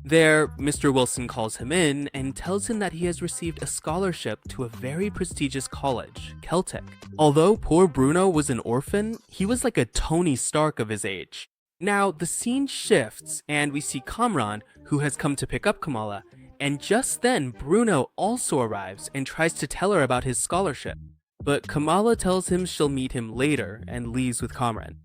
There, Mr. Wilson calls him in and tells him that he has received a scholarship to a very prestigious college, Celtic. Although poor Bruno was an orphan, he was like a Tony Stark of his age. Now, the scene shifts and we see Kamran, who has come to pick up Kamala, and just then Bruno also arrives and tries to tell her about his scholarship. But Kamala tells him she'll meet him later and leaves with Kamran.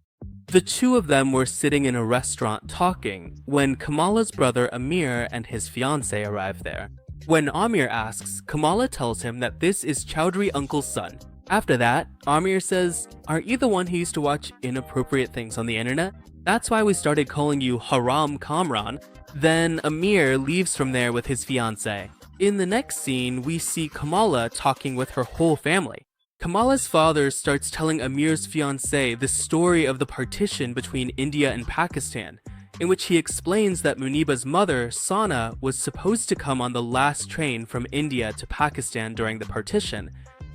The two of them were sitting in a restaurant talking when Kamala's brother Amir and his fiancée arrive there. When Amir asks, Kamala tells him that this is Chowdhury Uncle's son. After that, Amir says, "Aren't you the one who used to watch inappropriate things on the internet? That's why we started calling you Haram Kamran." Then Amir leaves from there with his fiancée. In the next scene, we see Kamala talking with her whole family. Kamala's father starts telling Amir's fiancée the story of the partition between India and Pakistan, in which he explains that Muniba's mother, Sana, was supposed to come on the last train from India to Pakistan during the partition,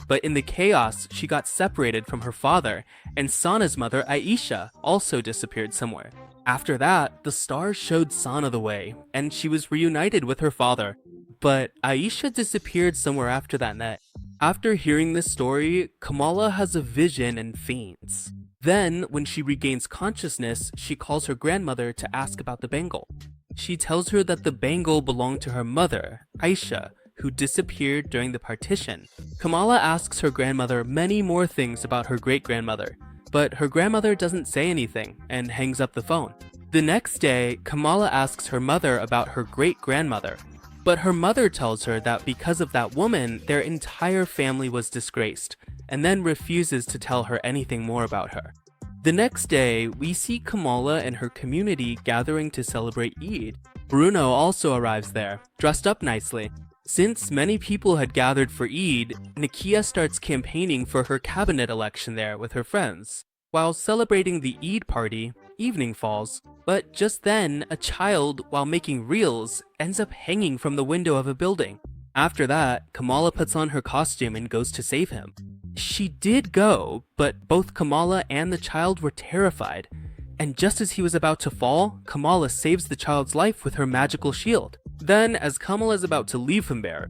but in the chaos, she got separated from her father, and Sana's mother, Aisha, also disappeared somewhere. After that, the stars showed Sana the way, and she was reunited with her father, but Aisha disappeared somewhere after that night. After hearing this story, Kamala has a vision and faints. Then, when she regains consciousness, she calls her grandmother to ask about the bangle. She tells her that the bangle belonged to her mother, Aisha, who disappeared during the partition. Kamala asks her grandmother many more things about her great-grandmother, but her grandmother doesn't say anything and hangs up the phone. The next day, Kamala asks her mother about her great-grandmother, but her mother tells her that because of that woman, their entire family was disgraced, and then refuses to tell her anything more about her. The next day, we see Kamala and her community gathering to celebrate Eid. Bruno also arrives there, dressed up nicely. Since many people had gathered for Eid, Nakia starts campaigning for her cabinet election there with her friends. While celebrating the Eid party, evening falls, but just then, a child, while making reels, ends up hanging from the window of a building. After that, Kamala puts on her costume and goes to save him. She did go, but both Kamala and the child were terrified, and just as he was about to fall, Kamala saves the child's life with her magical shield. Then, as Kamala is about to leave from there,